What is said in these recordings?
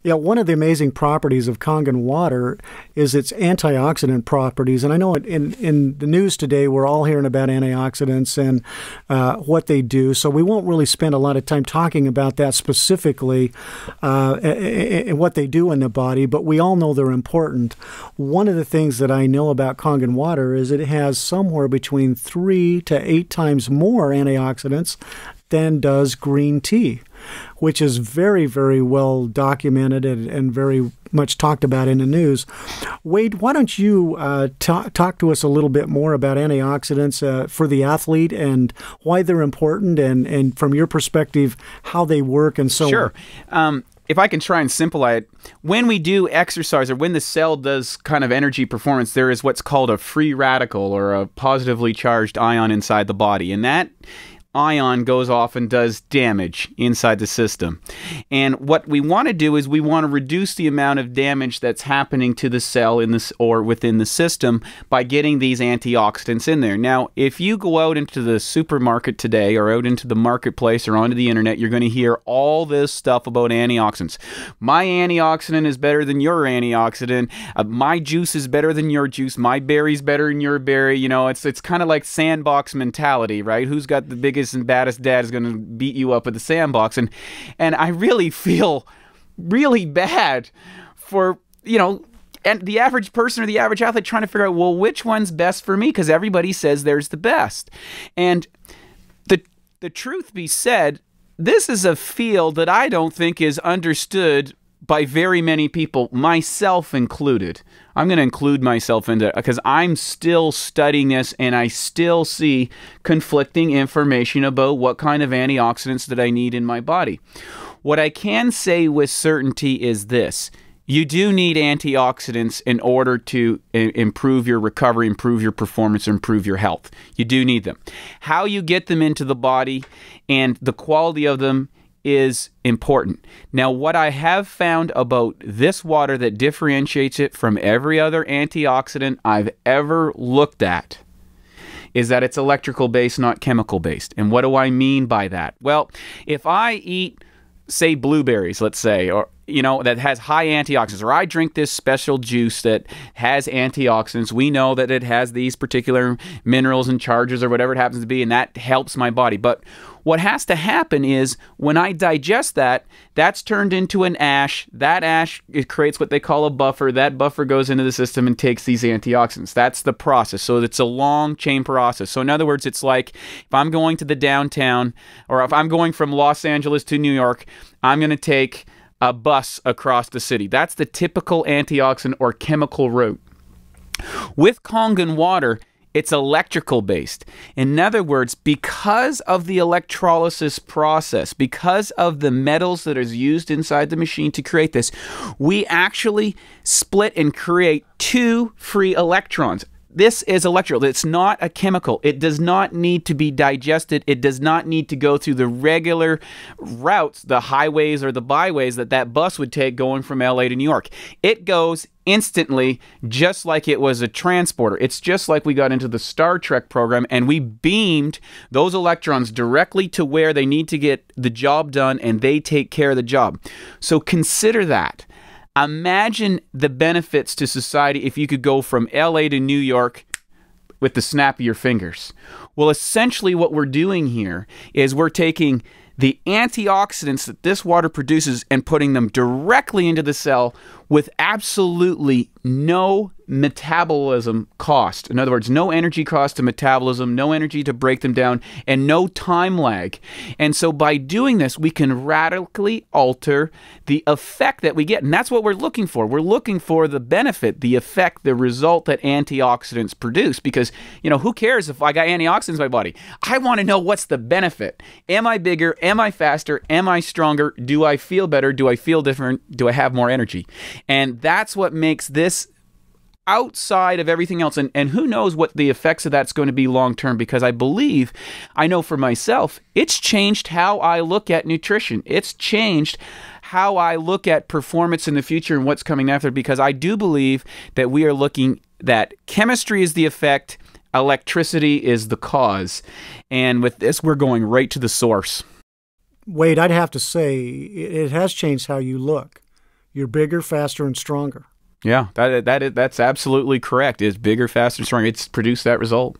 Yeah, one of the amazing properties of Kangen water is its antioxidant properties. And I know in the news today, we're all hearing about antioxidants and what they do. So we won't really spend a lot of time talking about that specifically and what they do in the body, but we all know they're important. One of the things that I know about Kangen water is it has somewhere between 3 to 8 times more antioxidants than does green tea, which is very, very well documented and very much talked about in the news. Wade, why don't you talk to us a little bit more about antioxidants for the athlete and why they're important and from your perspective, how they work and so on. Sure. If I can try and simplify it, when we do exercise or when the cell does kind of energy performance, there is what's called a free radical or a positively charged ion inside the body. And that ion goes off and does damage inside the system. And what we want to do is we want to reduce the amount of damage that's happening to the cell in this or within the system by getting these antioxidants in there. Now, if you go out into the supermarket today or out into the marketplace or onto the internet, you're going to hear all this stuff about antioxidants. My antioxidant is better than your antioxidant. My juice is better than your juice. My berry's better than your berry. You know, it's kind of like sandbox mentality, right? Who's got the biggest and baddest dad is going to beat you up at the sandbox. And I really feel really bad for, you know, and the average person or the average athlete trying to figure out, well, which one's best for me? Because everybody says there's the best. And the truth be said, this is a field that I don't think is understood by very many people, myself included. I'm going to include myself into it because I'm still studying this and I still see conflicting information about what kind of antioxidants that I need in my body. What I can say with certainty is this. You do need antioxidants in order to improve your recovery, improve your performance, or improve your health. You do need them. How you get them into the body and the quality of them is important. Now, what I have found about this water that differentiates it from every other antioxidant I've ever looked at is that it's electrical based, not chemical based. And what do I mean by that? Well, if I eat, say, blueberries, let's say, or you know, that has high antioxidants, or I drink this special juice that has antioxidants, we know that it has these particular minerals and charges or whatever it happens to be, and that helps my body. But what has to happen is when I digest that, that's turned into an ash. That ash, it creates what they call a buffer. That buffer goes into the system and takes these antioxidants. That's the process. So it's a long chain process. So in other words, it's like if I'm going to the downtown, or if I'm going from Los Angeles to New York, I'm going to take a bus across the city. That's the typical antioxidant or chemical route. With Kangen water, it's electrical based. In other words, because of the electrolysis process, because of the metals that is used inside the machine to create this, we actually split and create 2 free electrons. This is electrical. It's not a chemical. It does not need to be digested. It does not need to go through the regular routes, the highways or the byways that bus would take going from LA to New York. It goes instantly, just like it was a transporter. It's just like we got into the Star Trek program and we beamed those electrons directly to where they need to get the job done, and they take care of the job. So consider that. Imagine the benefits to society if you could go from LA to New York with the snap of your fingers. Well, essentially what we're doing here is we're taking the antioxidants that this water produces and putting them directly into the cell with absolutely no metabolism cost. In other words, no energy cost to metabolism, no energy to break them down, and no time lag. And so by doing this, we can radically alter the effect that we get. And that's what we're looking for. We're looking for the benefit, the effect, the result that antioxidants produce. Because, you know, who cares if I got antioxidants in my body? I want to know what's the benefit. Am I bigger? Am I faster? Am I stronger? Do I feel better? Do I feel different? Do I have more energy? And that's what makes this outside of everything else. And who knows what the effects of that's going to be long term, because I know for myself, it's changed how I look at nutrition. It's changed how I look at performance in the future and what's coming after, because I do believe that we are looking that chemistry is the effect, electricity is the cause. And with this, we're going right to the source. Wade, I'd have to say it has changed how you look. you're bigger, faster, and stronger. Yeah, that's absolutely correct. It's bigger, faster, and stronger. It's produced that result.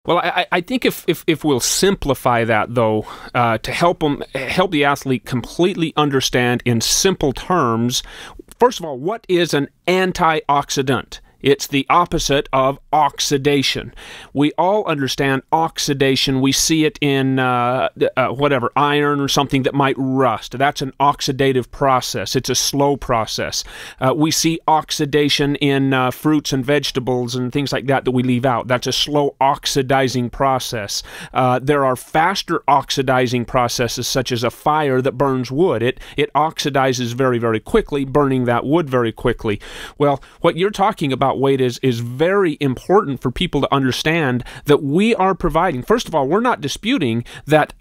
Well, I think if we'll simplify that, though, to help the athlete completely understand in simple terms, first of all, what is an antioxidant? It's the opposite of oxidation. We all understand oxidation. We see it in whatever, iron or something that might rust. That's an oxidative process. It's a slow process. We see oxidation in fruits and vegetables and things like that we leave out. That's a slow oxidizing process. There are faster oxidizing processes, such as a fire that burns wood. It oxidizes very, very quickly, burning that wood very quickly. Well, what you're talking about, Wade, is very important for people to understand that we are providing. First of all, we're not disputing that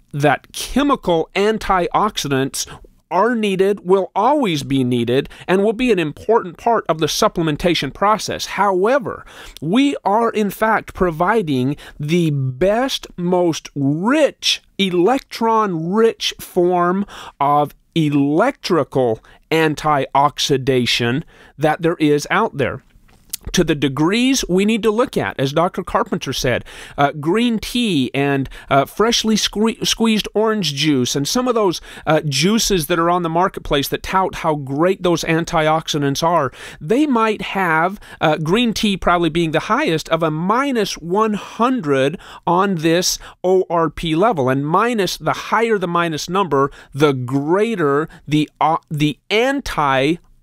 chemical antioxidants are needed, will always be needed, and will be an important part of the supplementation process. However, we are in fact providing the best, most rich, electron-rich form of electrical antioxidation that there is out there. To the degrees we need to look at, as Dr. Carpenter said, green tea and freshly squeezed orange juice and some of those juices that are on the marketplace that tout how great those antioxidants are, they might have, green tea probably being the highest, of a minus 100 on this ORP level. And the higher the minus number, the greater the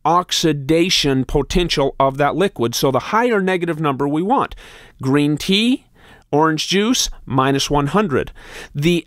oxidation potential of that liquid. So the higher negative number we want. Green tea, orange juice, minus 100. The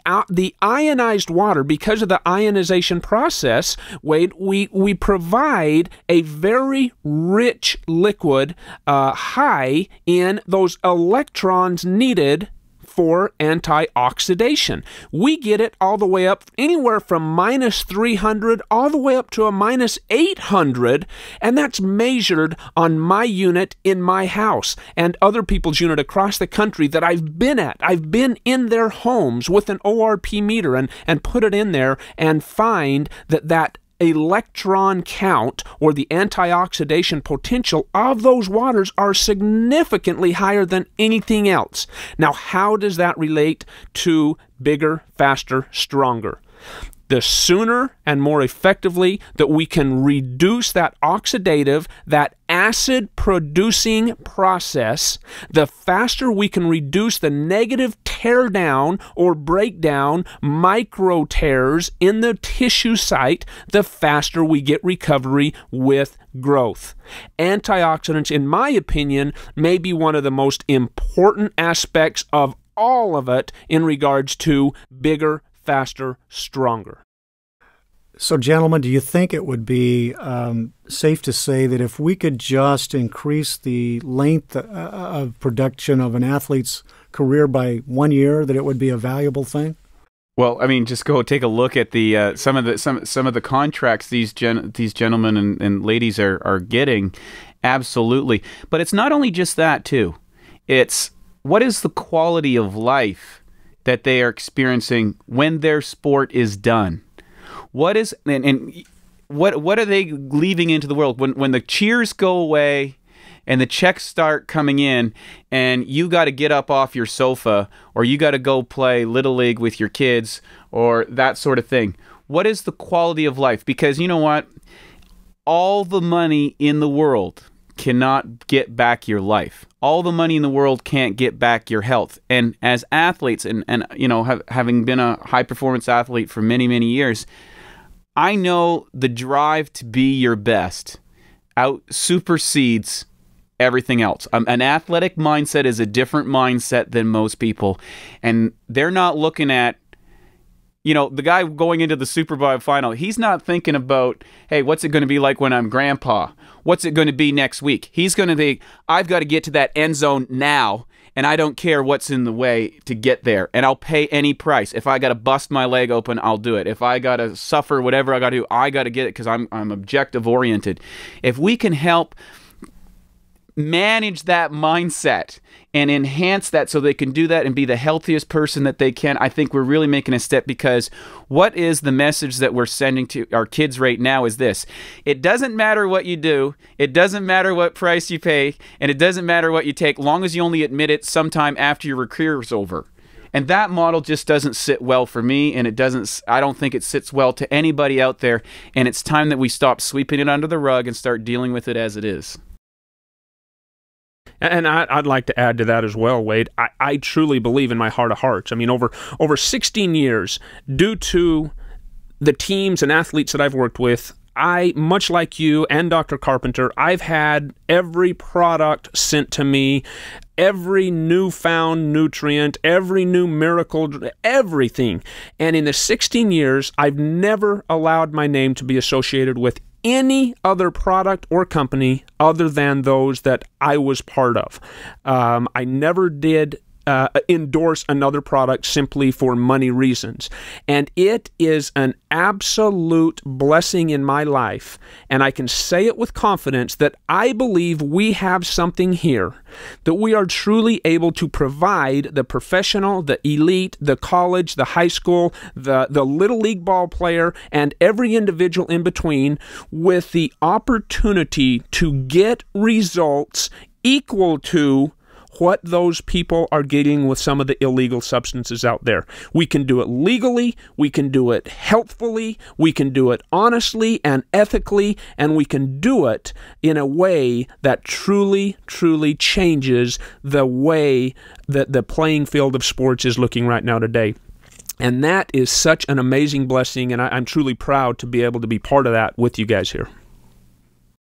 ionized water, because of the ionization process, Wade, we provide a very rich liquid high in those electrons needed for antioxidation. We get it all the way up anywhere from minus 300 all the way up to a minus 800, and that's measured on my unit in my house and other people's unit across the country that I've been at. I've been in their homes with an ORP meter and put it in there and find that electron count, or the antioxidation potential of those waters, are significantly higher than anything else. Now, how does that relate to bigger, faster, stronger? The sooner and more effectively that we can reduce that oxidative, that acid-producing process, the faster we can reduce the negative tear down or breakdown, micro tears in the tissue site, the faster we get recovery with growth. Antioxidants, in my opinion, may be one of the most important aspects of all of it in regards to bigger, faster, stronger. So, gentlemen, do you think it would be safe to say that if we could just increase the length of production of an athlete's career by 1 year, that it would be a valuable thing? Well, I mean, just go take a look at the some of the contracts these gentlemen and ladies are getting. Absolutely, but it's not only just that too. It's what is the quality of life that they are experiencing when their sport is done. What is and what are they leaving into the world when the cheers go away and the checks start coming in and you got to get up off your sofa or you got to go play Little League with your kids or that sort of thing? What is the quality of life? Because you know what? All the money in the world cannot get back your life. All the money in the world can't get back your health. And as athletes, and you know, having been a high-performance athlete for many, many years, I know the drive to be your best supersedes everything else. An athletic mindset is a different mindset than most people. And they're not looking at, you know, the guy going into the Super Bowl final, he's not thinking about, hey, what's it going to be like when I'm grandpa? What's it going to be next week? He's going to think, I've got to get to that end zone now, and I don't care what's in the way to get there, and I'll pay any price. If I got to bust my leg open, I'll do it. If I got to suffer whatever I got to do, I got to get it because I'm objective-oriented. If we can help manage that mindset and enhance that so they can do that and be the healthiest person that they can, I think we're really making a step, because what is the message that we're sending to our kids right now is this: it doesn't matter what you do, it doesn't matter what price you pay, and it doesn't matter what you take, long as you only admit it sometime after your career is over. And that model just doesn't sit well for me, and I don't think it sits well to anybody out there, and it's time that we stop sweeping it under the rug and start dealing with it as it is. And I'd like to add to that as well, Wade. I truly believe in my heart of hearts. I mean, over 16 years, due to the teams and athletes that I've worked with, much like you and Dr. Carpenter, I've had every product sent to me, every newfound nutrient, every new miracle, everything. And in the 16 years, I've never allowed my name to be associated with any other product or company other than those that I was part of. I never did endorse another product simply for money reasons. And it is an absolute blessing in my life, and I can say it with confidence that I believe we have something here that we are truly able to provide the professional, the elite, the college, the high school, the little league ball player, and every individual in between with the opportunity to get results equal to what those people are getting with some of the illegal substances out there. We can do it legally, we can do it healthfully, we can do it honestly and ethically, and we can do it in a way that truly, truly changes the way that the playing field of sports is looking right now today. And that is such an amazing blessing, and I'm truly proud to be able to be part of that with you guys here.